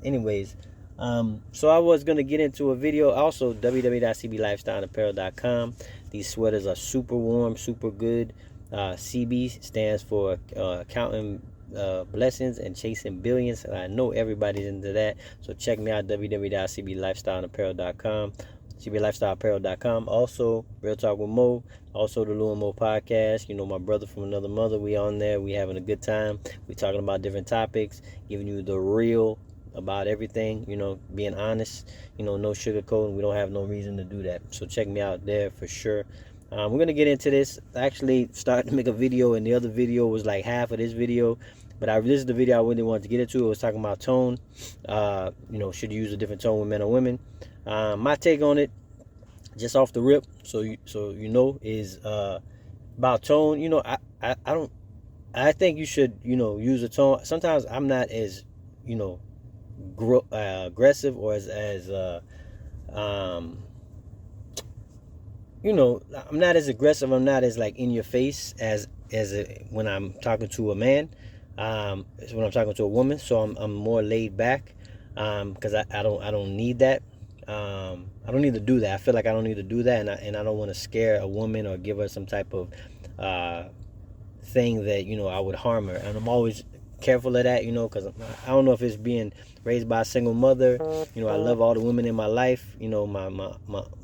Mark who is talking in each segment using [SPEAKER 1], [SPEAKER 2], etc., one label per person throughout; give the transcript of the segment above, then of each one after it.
[SPEAKER 1] anyways, so I was gonna get into a video. Also, www.cblifestyleapparel.com. These sweaters are super warm, super good. CB stands for counting blessings and chasing billions. And I know everybody's into that. So check me out, www.cblifestyleapparel.com. cblifestyleapparel.com. Also, Real Talk with Mo. Also, the Lou and Mo podcast. You know, my brother from another mother. We on there. We having a good time. We talking about different topics, giving you the real about everything, you know, being honest, you know, no sugarcoating. We don't have no reason to do that. So check me out there for sure. We're going to get into this. I actually started to make a video, and the other video was like half of this video. But this is the video I really wanted to get into. It was talking about tone. You know, should you use a different tone with men or women? My take on it, just off the rip, so you know, is about tone. You know, I think you should, you know, use a tone. Sometimes I'm not as, you know, aggressive or as you know, I'm not as aggressive. I'm not as like in your face as when I'm talking to a man. It's when I'm talking to a woman. So I'm more laid back because I don't need that. I don't need to do that. I feel like I don't need to do that, and I don't want to scare a woman or give her some type of thing that, you know, I would harm her. And I'm always careful of that, you know, because I don't know if it's being raised by a single mother. You know, I love all the women in my life. You know, my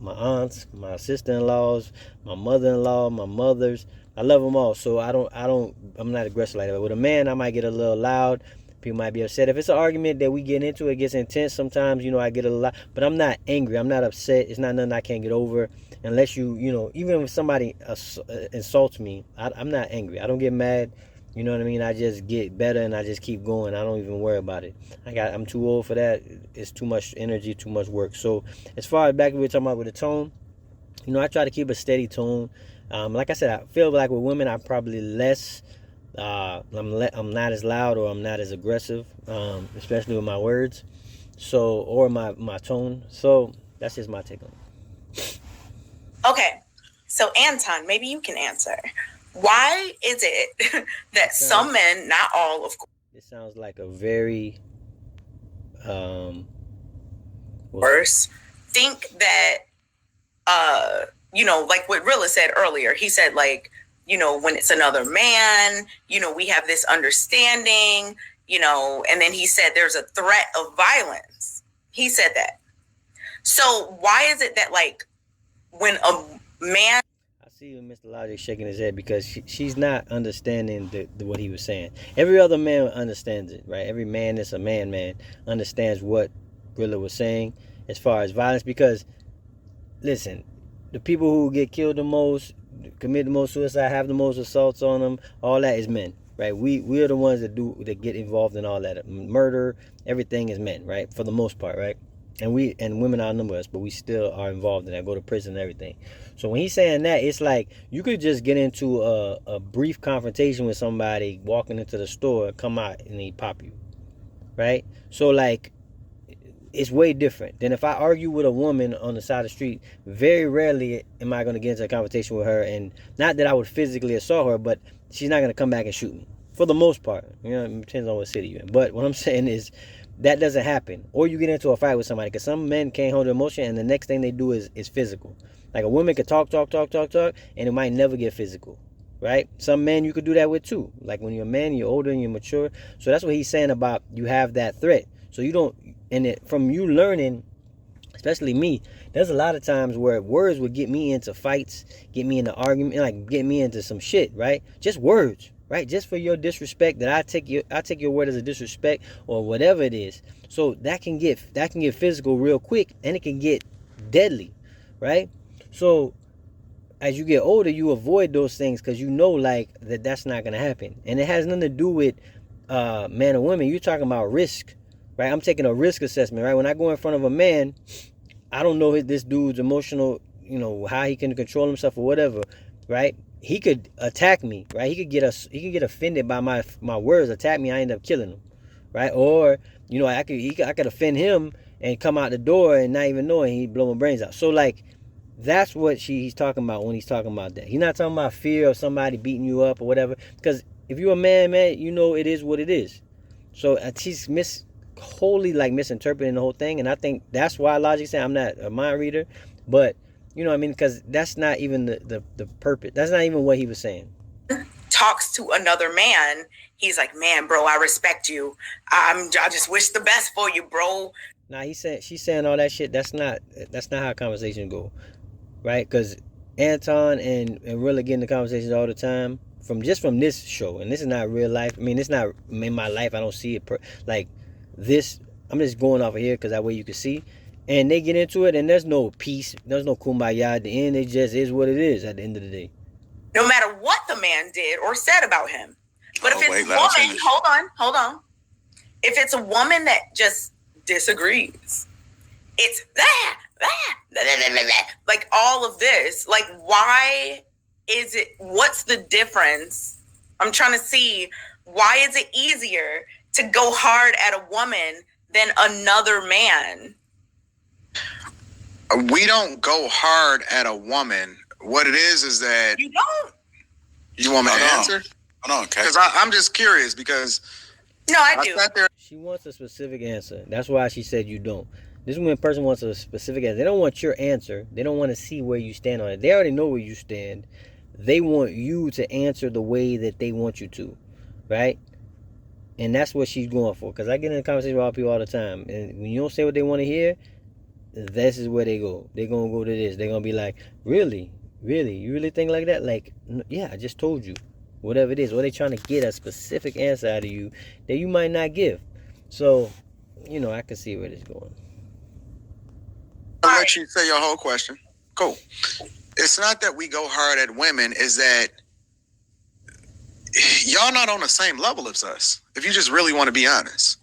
[SPEAKER 1] aunts, my sister-in-laws, my mother-in-law, my mothers. I love them all. So I'm not aggressive like that. But with a man, I might get a little loud. People might be upset. If it's an argument that we get into, it gets intense sometimes, you know, I get a little loud. But I'm not angry. I'm not upset. It's not nothing I can't get over. Unless you know, even if somebody insults me, I'm not angry. I don't get mad. You know what I mean? I just get better and I just keep going. I don't even worry about it. I'm too old for that. It's too much energy, too much work. So as far as back we were talking about with the tone, you know, I try to keep a steady tone. Like I said, I feel like with women, I'm probably less. I'm not as loud or I'm not as aggressive, especially with my words. So or my tone. So that's just my take on it.
[SPEAKER 2] Okay, so Anton, maybe you can answer. Why is it that some men, not all, of course,
[SPEAKER 1] it sounds like a very
[SPEAKER 2] think that you know, like what Rilla said earlier. He said, like, you know, when it's another man, you know, we have this understanding, you know, and then he said there's a threat of violence. He said that. So why is it that, like, when a man,
[SPEAKER 1] I see Mr. Logic shaking his head because she's not understanding what he was saying. Every other man understands it, right? Every man that's a man understands what Rilla was saying as far as violence. Because, listen, the people who get killed the most, commit the most suicide, have the most assaults on them, all that is men, right? We are the ones that get involved in all that. Murder, everything is men, right? For the most part, right? And women outnumber us, but we still are involved in that, go to prison and everything. So when he's saying that, it's like you could just get into a brief confrontation with somebody walking into the store, come out and he pop you, right? So like, it's way different than if I argue with a woman on the side of the street. Very rarely am I going to get into a conversation with her, and not that I would physically assault her, but she's not going to come back and shoot me for the most part. You know, it depends on what city you're in. But what I'm saying is that doesn't happen. Or you get into a fight with somebody, because some men can't hold their emotion, and the next thing they do is physical. Like a woman could talk, and it might never get physical, right? Some men you could do that with too. Like when you're a man, you're older and you're mature. So that's what he's saying about you have that threat. So you don't, and from you learning, especially me, there's a lot of times where words would get me into fights, get me into argument, like get me into some shit, right? Just words, right? Just for your disrespect, that I take your word as a disrespect or whatever it is. So that can get physical real quick, and it can get deadly, right? So as you get older, you avoid those things because you know, like, that's not gonna happen, and it has nothing to do with man or women. You're talking about risk, right? I'm taking a risk assessment, right? When I go in front of a man, I don't know this dude's emotional, you know, how he can control himself or whatever, right? He could attack me, right? He could get offended by my words, attack me. I end up killing him, right? Or, you know, I could offend him and come out the door and not even know it, and he blow my brains out. So like, that's what he's talking about when he's talking about that. He's not talking about fear of somebody beating you up or whatever, because if you're a man, you know it is what it is. So she's wholly like misinterpreting the whole thing, and I think that's why Logic said I'm not a mind reader, but you know what I mean, because that's not even the purpose. That's not even what he was saying.
[SPEAKER 2] Talks to another man, he's like, man, bro, I respect you. I just wish the best for you, bro.
[SPEAKER 1] Nah, she's saying all that shit. That's not how conversations go, right? Because Anton and Rilla get in the conversations all the time from this show, and this is not real life. I mean, it's not in my life. I don't see it like this. I'm just going off of here because that way you can see. And they get into it, and there's no peace, there's no kumbaya at the end. It just is what it is at the end of the day.
[SPEAKER 2] No matter what the man did or said about him. But if it's a woman, hold on. If it's a woman that just disagrees, it's that, like all of this. Like, why is it, what's the difference? I'm trying to see, why is it easier to go hard at a woman than another man?
[SPEAKER 3] We don't go hard at a woman. What it is that...
[SPEAKER 2] You don't?
[SPEAKER 3] You want me to answer?
[SPEAKER 4] Hold on, okay.
[SPEAKER 3] Because I'm just curious because...
[SPEAKER 2] No, I do.
[SPEAKER 1] She wants a specific answer. That's why she said you don't. This is when a person wants a specific answer. They don't want your answer. They don't want to see where you stand on it. They already know where you stand. They want you to answer the way that they want you to, right? And that's what she's going for. Because I get in a conversation with people all the time. And when you don't say what they want to hear, this is where they go. They're going to go to this. They're going to be like, really? Really? You really think like that? Like, yeah, I just told you. Whatever it is. Or they're trying to get a specific answer out of you that you might not give. So, you know, I can see where this is going.
[SPEAKER 3] I'll let you say your whole question. Cool. It's not that we go hard at women. Is that y'all not on the same level as us. If you just really want to be honest.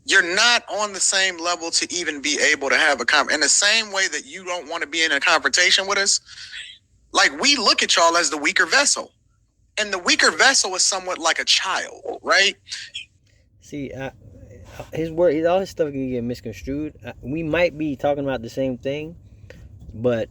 [SPEAKER 3] You're not on the same level to even be able to have a conversation. In the same way that you don't want to be in a confrontation with us, like we look at y'all as the weaker vessel. And the weaker vessel is somewhat like a child, right?
[SPEAKER 1] See, his word, all his stuff can get misconstrued. We might be talking about the same thing, but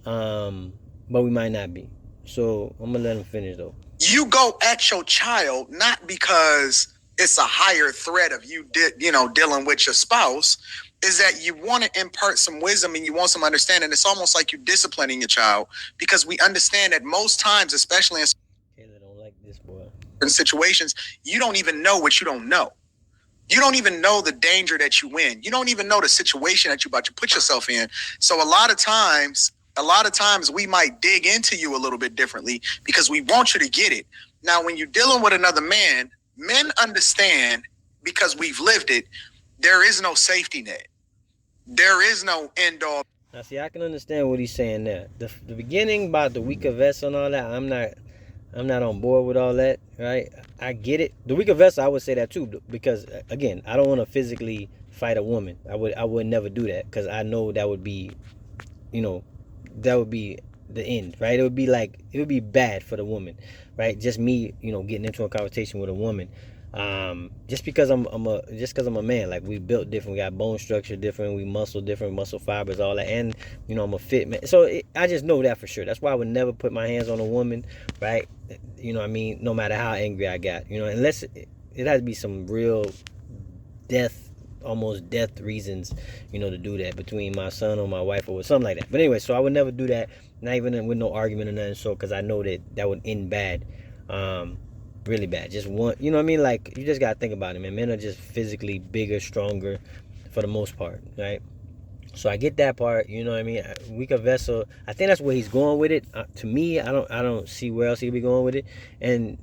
[SPEAKER 1] we might not be. So I'm gonna let him finish though.
[SPEAKER 3] You go at your child not because it's a higher threat of you, dealing with your spouse, is that you want to impart some wisdom and you want some understanding. It's almost like you're disciplining your child because we understand that most times, especially in
[SPEAKER 1] Kayla don't like this boy.
[SPEAKER 3] certain situations, you don't even know what you don't know. You don't even know the danger that you in. You don't even know the situation that you're about to put yourself in. So a lot of times we might dig into you a little bit differently because we want you to get it. Now, when you're dealing with another man, men understand, because we've lived it, there is no safety net. There is no end all.
[SPEAKER 1] Now, see, I can understand what he's saying there. The beginning about the weaker vessel and all that, I'm not on board with all that, right? I get it. The weaker vessel, I would say that too, because again, I don't want to physically fight a woman. I would never do that because I know that would be, that would be the end, right? It would be bad for the woman, right? Just me, getting into a conversation with a woman, just because I'm a man. Like, we built different, we got bone structure different, we muscle different, muscle fibers, all that, and I'm a fit man. So I just know that for sure. That's why I would never put my hands on a woman, right? What I mean, no matter how angry I got, unless it has to be some real almost death reasons, to do that between my son or my wife or something like that. But anyway, so I would never do that, not even with no argument or nothing. So, because I know that would end bad, really bad. Just one, what I mean? Like, you just gotta think about it, man. Men are just physically bigger, stronger, for the most part, right? So I get that part, what I mean? Weaker vessel, I think that's where he's going with it. To me, I don't see where else he'd be going with it, and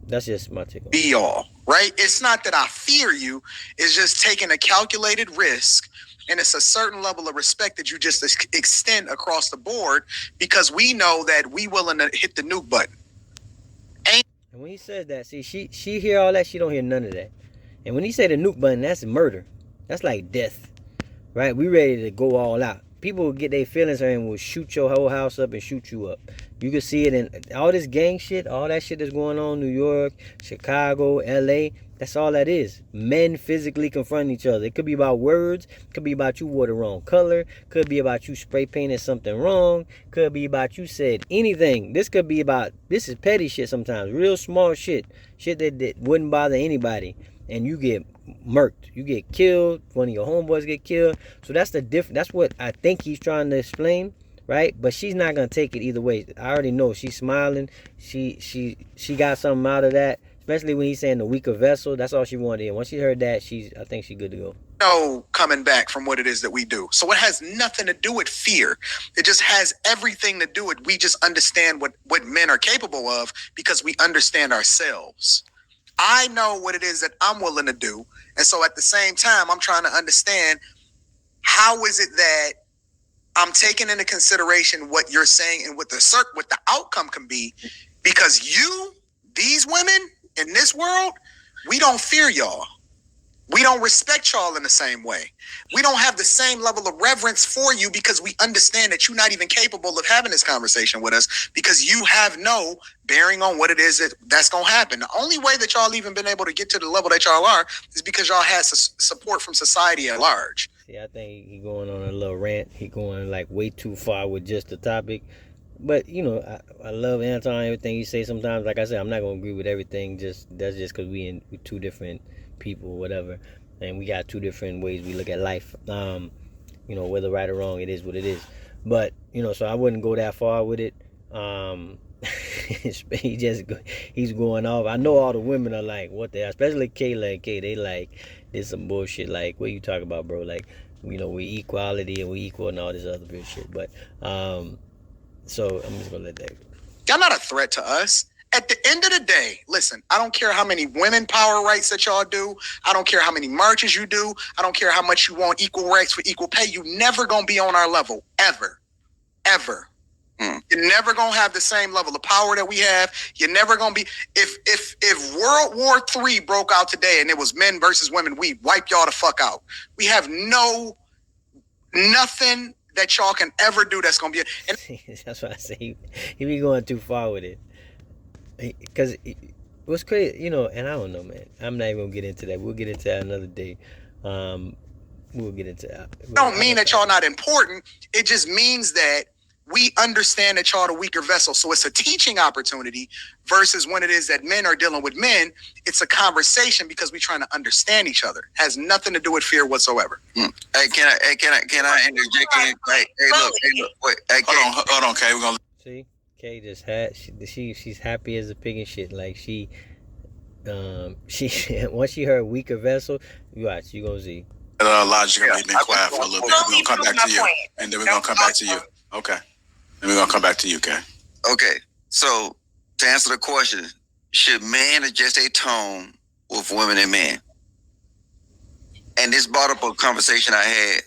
[SPEAKER 1] that's just my take on it.
[SPEAKER 3] Be all, right? It's not that I fear you. It's just taking a calculated risk, and it's a certain level of respect that you just extend across the board because we know that we willing to hit the nuke button.
[SPEAKER 1] And when he says that, see, she hear all that, she don't hear none of that. And when he say the nuke button, that's murder. That's like death, right? We ready to go all out. People will get their feelings hurt and will shoot your whole house up and shoot you up. You can see it in all this gang shit, all that shit that's going on in New York, Chicago, LA. That's all that is. Men physically confronting each other. It could be about words. It could be about you wore the wrong color. Could be about you spray painted something wrong. Could be about you said anything. This is petty shit sometimes. Real small shit. Shit that wouldn't bother anybody. and you get murked. You get killed. One of your homeboys get killed. So that's the difference. That's what I think he's trying to explain, right? But she's not gonna take it either way. I already know she's smiling. She got something out of that. Especially when he's saying the weaker vessel. That's all she wanted. And once she heard that, I think she's good to go.
[SPEAKER 3] No coming back from what it is that we do. So it has nothing to do with fear. It just has everything to do with we just understand what men are capable of because we understand ourselves. I know what it is that I'm willing to do. And so at the same time, I'm trying to understand how is it that I'm taking into consideration what you're saying and what the outcome can be, because these women in this world, we don't fear y'all. We don't respect y'all in the same way. We don't have the same level of reverence for you because we understand that you're not even capable of having this conversation with us because you have no bearing on what it is that's going to happen. The only way that y'all even been able to get to the level that y'all are is because y'all had support from society at large.
[SPEAKER 1] See, I think he going on a little rant. He going like way too far with just the topic. But, you know, I love Anton, everything he say sometimes. Like I said, I'm not going to agree with everything. That's just because we two different people, whatever, and we got two different ways we look at life. You know, whether right or wrong, it is what it is. But, you know, so I wouldn't go that far with it. He's going off. I know all the women are like, what the hell? Especially Kayla and Kay, they like, this some bullshit. Like, what you talking about, bro? Like, you know, we equality and we equal and all this other bullshit. But so I'm just gonna let that go.
[SPEAKER 3] Y'all not a threat to us. At the end of the day, listen, I don't care how many women power rights that y'all do. I don't care how many marches you do. I don't care how much you want equal rights for equal pay. You never gonna be on our level, ever. Ever. You're never gonna have the same level of power that we have. You're never gonna be. If World War III broke out today and it was men versus women, we'd wipe y'all the fuck out. We have nothing that y'all can ever do that's gonna be.
[SPEAKER 1] That's what I say. He be going too far with it. Because what's crazy, you know, and I don't know, man. I'm not even gonna get into that. We'll get into that another day. We'll get into that.
[SPEAKER 3] Don't mean that y'all not important. It just means that we understand that y'all the weaker vessel. So it's a teaching opportunity versus when it is that men are dealing with men. It's a conversation because we're trying to understand each other. Has nothing to do with fear whatsoever.
[SPEAKER 4] Hey, can I interject in? Hey, look, wait. Hey, hold on, Kay. We're gonna
[SPEAKER 1] see. Kay just had she's happy as a pig and shit. Like she once she heard weaker vessel, you watch, you gonna see.
[SPEAKER 4] Logic gonna be quiet for a little bit. We're gonna come back to you, and then we're gonna come back to you. Okay. Then we're gonna come back to you, Kay.
[SPEAKER 5] Okay. So to answer the question, should men adjust their tone with women and men? And this brought up a conversation I had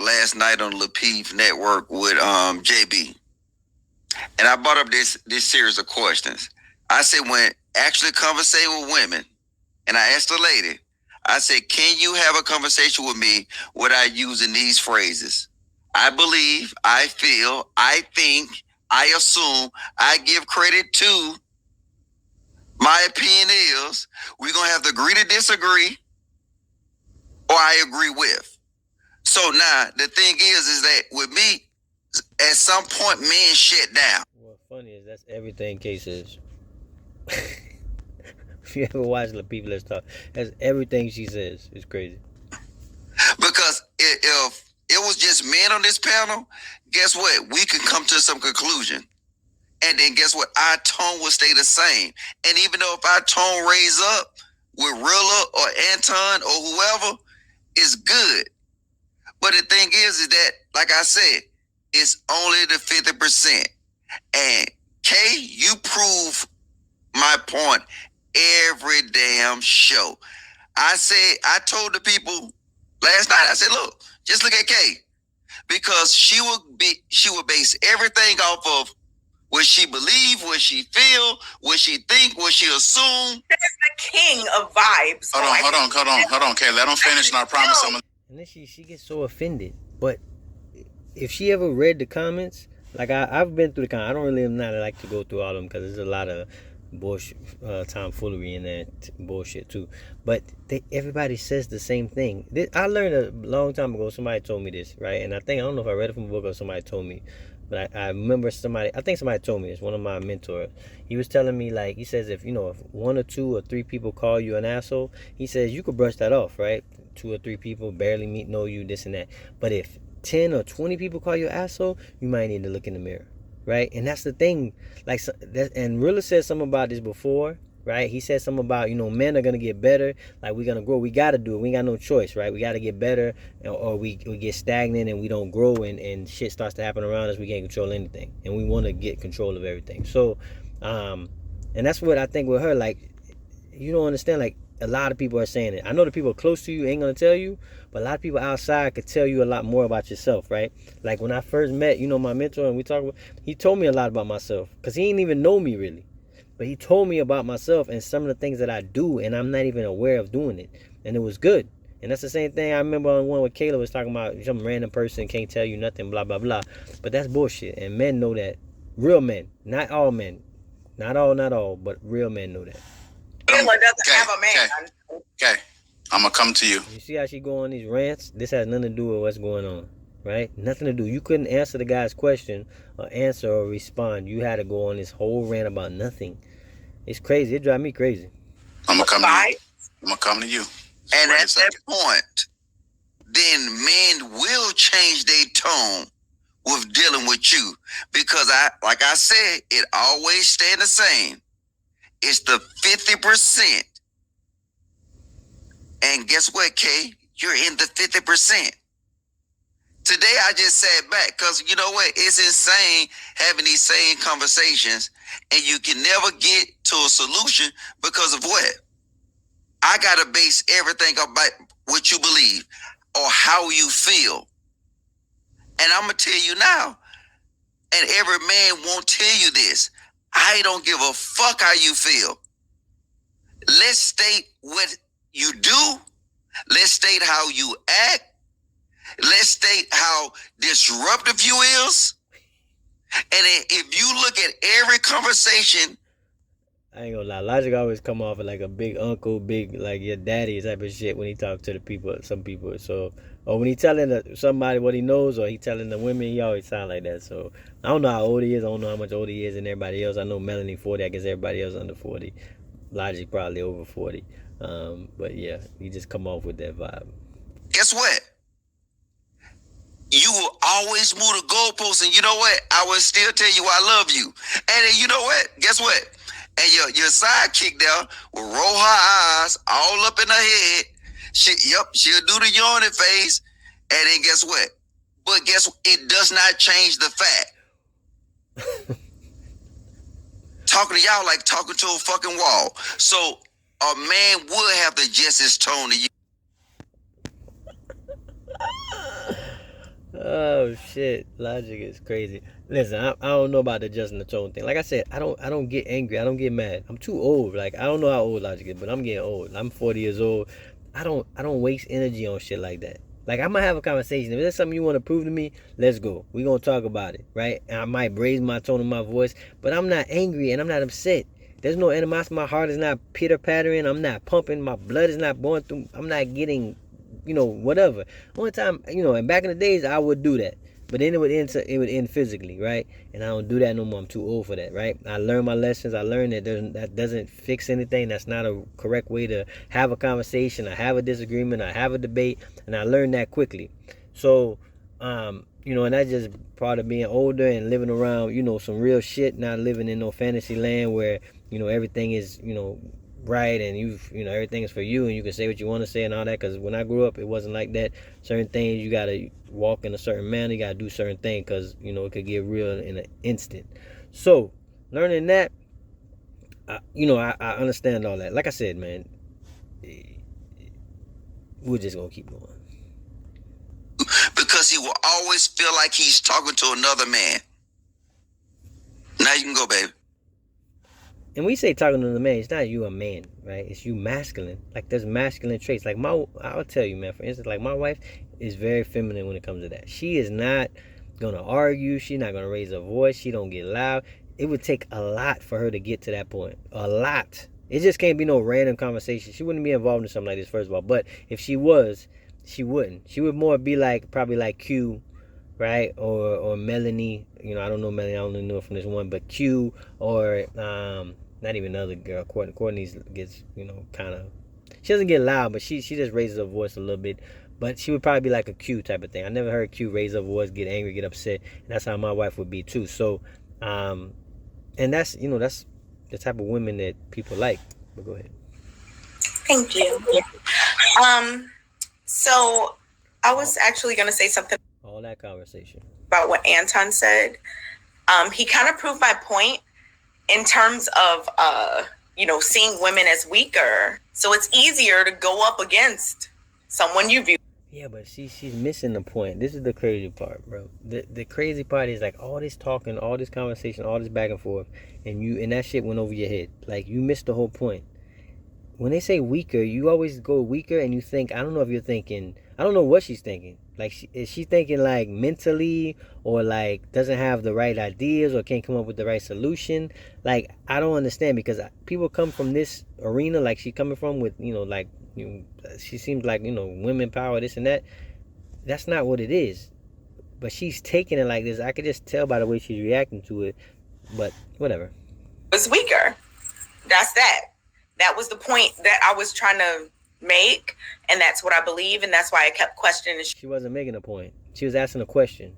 [SPEAKER 5] last night on the Lapeef network with JB. And I brought up this series of questions. I said, when actually conversate with women, and I asked the lady, I said, can you have a conversation with me without using these phrases? I believe, I feel, I think, I assume, I give credit to. My opinion is we're going to have to agree to disagree, or I agree with. So now the thing is that with me, at some point, men shut down.
[SPEAKER 1] What's funny is that's everything Case is. If you ever watch Lapeef-Let talk, that's everything she says. It's crazy.
[SPEAKER 5] Because if it was just men on this panel, guess what? We could come to some conclusion. And then guess what? Our tone will stay the same. And even though if our tone raise up with Rilla or Anton or whoever, it's good. But the thing is that, like I said, it's only the 50%. And Kay, you prove my point every damn show. I told the people last night, I said, look, just look at Kay. Because she would base everything off of what she believe, what she feel, what she think, what she assume.
[SPEAKER 2] That's the king of vibes.
[SPEAKER 4] Hold on, Kay. Let him finish, and I promise I'm.
[SPEAKER 1] And then she gets so offended. But if she ever read the comments, like I've been through the comments. I don't really not like to go through all of them because there's a lot of bullshit, tomfoolery in there, bullshit too. But everybody says the same thing. I learned a long time ago. Somebody told me this, right? And I don't know if I read it from a book or somebody told me. But I remember I think somebody told me, it's one of my mentors. He was telling me, like, he says, if one or two or three people call you an asshole, he says you could brush that off, right? Two or three people barely know you, this and that. But if 10 or 20 people call you an asshole, you might need to look in the mirror, right? And that's the thing. Like, and Rilla said something about this before, right? He said something about, men are going to get better. Like, we're going to grow. We got to do it. We ain't got no choice, right? We got to get better, or we get stagnant and we don't grow, and shit starts to happen around us. We can't control anything. And we want to get control of everything. So, and that's what I think with her. Like, you don't understand. Like, a lot of people are saying it. I know the people close to you ain't going to tell you, but a lot of people outside could tell you a lot more about yourself, right? Like, when I first met, my mentor, and we talked about, he told me a lot about myself, because he didn't even know me really. But he told me about myself and some of the things that I do, and I'm not even aware of doing it. And it was good. And that's the same thing I remember on one with Kayla was talking about, some random person can't tell you nothing, blah, blah, blah. But that's bullshit. And men know that. Real men. Not all men. Not all, but real men know that.
[SPEAKER 2] Kayla doesn't have a man.
[SPEAKER 4] Okay. I'm going to come to you.
[SPEAKER 1] You see how she go on these rants? This has nothing to do with what's going on. Right? Nothing to do. You couldn't answer the guy's question or answer or respond. You had to go on this whole rant about nothing. It's crazy. It drives me crazy.
[SPEAKER 4] I'm going to come to you. I'm going to come to you.
[SPEAKER 5] And at that point, then men will change their tone with dealing with you. Because like I said, it always stay the same. It's the 50%. And guess what, Kay? You're in the 50%. Today, I just sat back because you know what? It's insane having these same conversations and you can never get to a solution because of what? I got to base everything about what you believe or how you feel. And I'm going to tell you now, and every man won't tell you this, I don't give a fuck how you feel. Let's state what you do. Let's state how you act. Let's state how disruptive you is. And if you look at every conversation,
[SPEAKER 1] I ain't gonna lie, Logic always come off like a big uncle, big like your daddy type of shit when he talk to the people, some people. So, or when he telling somebody what he knows, or he telling the women, he always sound like that. So I don't know how old he is. I don't know how much older he is than everybody else. I know Melanie 40. I guess everybody else under 40. Logic probably over 40. But yeah, he just come off with that vibe.
[SPEAKER 5] Guess what? You will always move the goalposts, and you know what? I will still tell you I love you. And then you know what? Guess what? And your sidekick there will roll her eyes all up in her head. She'll do the yawning face. And then guess what? But guess what? It does not change the fact. Talking to y'all like talking to a fucking wall. So a man would have to adjust his tone to you.
[SPEAKER 1] Oh shit, Logic is crazy. Listen, I don't know about the adjusting the tone thing. Like I said, I don't get angry. I don't get mad. I'm too old. Like, I don't know how old Logic is, but I'm getting old. I'm 40 years old. I don't waste energy on shit like that. Like, I might have a conversation. If there's something you want to prove to me, let's go. We're gonna talk about it, right? And I might raise my tone in my voice, but I'm not angry and I'm not upset. There's no animosity. My heart is not pitter-pattering. I'm not pumping. My blood is not going through. I'm not getting, whatever. One time, and back in the days, I would do that. But then it would end physically, right? And I don't do that no more. I'm too old for that, right? I learned my lessons. I learned that that doesn't fix anything. That's not a correct way to have a conversation. I have a disagreement. I have a debate. And I learned that quickly. So, and that's just part of being older and living around, some real shit, not living in no fantasy land where, everything is, right, and everything is for you and you can say what you want to say and all that. Because when I grew up, it wasn't like that. Certain things you gotta walk in a certain manner, you gotta do certain things because it could get real in an instant. So learning that, I understand all that. Like I said, man, we're just gonna keep going
[SPEAKER 5] because he will always feel like he's talking to another man. Now you can go, baby.
[SPEAKER 1] And we say talking to the man, it's not you a man, right? It's you masculine. Like, there's masculine traits. Like, I'll tell you, man, for instance, like, my wife is very feminine when it comes to that. She is not going to argue. She's not going to raise her voice. She don't get loud. It would take a lot for her to get to that point. A lot. It just can't be no random conversation. She wouldn't be involved in something like this, first of all. But if she was, she wouldn't. She would more be like, probably like Q, right? Or Melanie, you know, I don't know Melanie, I only know her from this one, but Q, or not even another girl. Courtney gets, you know, kind of, she doesn't get loud, but she just raises her voice a little bit. But she would probably be like a Q type of thing. I never heard Q raise her voice, get angry, get upset, and that's how my wife would be too. So, and that's, you know, that's the type of women that people like. But go ahead.
[SPEAKER 2] Thank you. So I was actually going to say something.
[SPEAKER 1] All that conversation
[SPEAKER 2] about what Anton said. He kind of proved my point in terms of, you know, seeing women as weaker. So it's easier to go up against someone you view.
[SPEAKER 1] Yeah, but she's missing the point. This is the crazy part, bro. The crazy part is like all this talking, all this conversation, all this back and forth, and that shit went over your head. Like you missed the whole point. When they say weaker, you always go weaker, and you think, I don't know if you're thinking, I don't know what she's thinking. Like, is she thinking like mentally, or like doesn't have the right ideas, or can't come up with the right solution? Like, I don't understand, because people come from this arena, like she coming from, with, you know, like, you know, she seems like, you know, women power, this and that. That's not what it is. But she's taking it like this. I could just tell by the way she's reacting to it. But whatever.
[SPEAKER 2] Was weaker. That's that. That was the point that I was trying to make, and that's what I believe, and that's why I kept questioning.
[SPEAKER 1] She wasn't making a point. She was asking a question.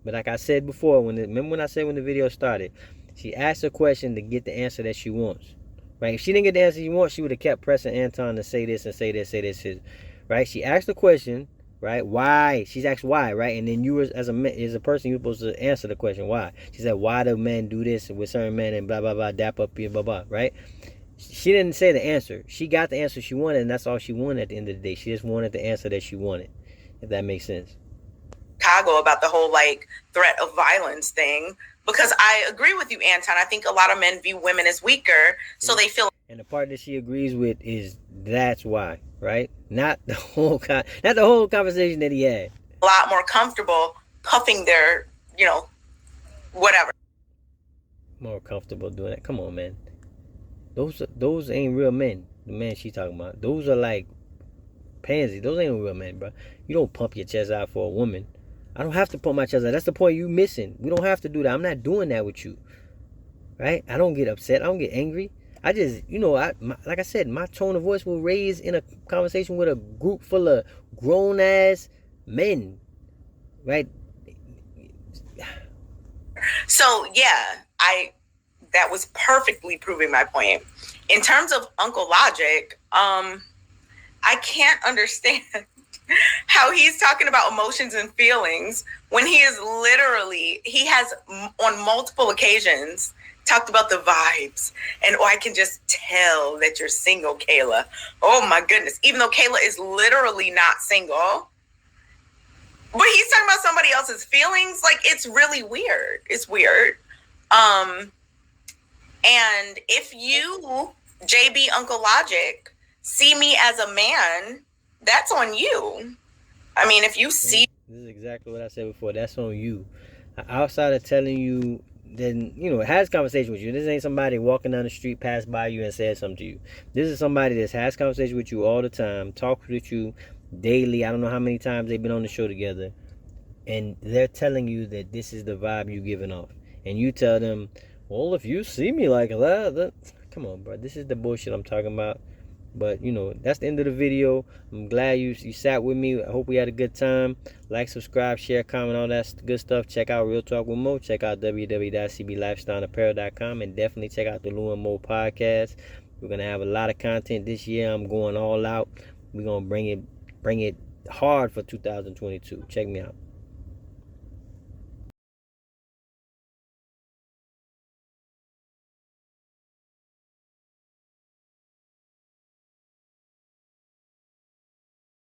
[SPEAKER 1] But like I said before, remember when I said when the video started, she asked a question to get the answer that she wants. Right? If she didn't get the answer she wants, she would have kept pressing Anton to say this and say this, say this. Right? She asked the question, right? Why? She's asked why, right? And then you, as a person, you're supposed to answer the question why. She said, why do men do this with certain men and blah, blah, blah, dap up here, blah, blah, right? She didn't say the answer. She got the answer she wanted, and that's all she wanted at the end of the day. She just wanted the answer that she wanted, if that makes sense.
[SPEAKER 2] Chicago about the whole like threat of violence thing, because I agree with you, Anton. I think a lot of men view women as weaker, so they feel.
[SPEAKER 1] And the part that she agrees with is that's why, right? Not the whole conversation that he had.
[SPEAKER 2] A lot more comfortable puffing their, you know, whatever.
[SPEAKER 1] More comfortable doing that. Come on, man. Those ain't real men. The men she talking about. Those are like pansy. Those ain't real men, bro. You don't pump your chest out for a woman. I don't have to pump my chest out. That's the point you missing. We don't have to do that. I'm not doing that with you. Right? I don't get upset. I don't get angry. I just, you know, like I said, my tone of voice will raise in a conversation with a group full of grown-ass men. Right?
[SPEAKER 2] So, yeah, that was perfectly proving my point. In terms of Uncle Logic, I can't understand how he's talking about emotions and feelings when he has on multiple occasions talked about the vibes, and I can just tell that you're single, Kayla. Oh my goodness. Even though Kayla is literally not single, but he's talking about somebody else's feelings. Like, it's really weird. It's weird. And if you, JB Uncle Logic, see me as a man, that's on you. I mean, if you see...
[SPEAKER 1] This is exactly what I said before. That's on you. Outside of telling you, then, you know, it has conversation with you. This ain't somebody walking down the street, passed by you and said something to you. This is somebody that has conversation with you all the time, talks with you daily. I don't know how many times they've been on the show together. And they're telling you that this is the vibe you're giving off. And you tell them, well, if you see me like that, come on, bro. This is the bullshit I'm talking about. But, you know, that's the end of the video. I'm glad you sat with me. I hope we had a good time. Like, subscribe, share, comment, all that good stuff. Check out Real Talk with Mo. Check out www.cblifestyleapparel.com. And definitely check out the Lou and Mo podcast. We're going to have a lot of content this year. I'm going all out. We're going to bring it hard for 2022. Check me out.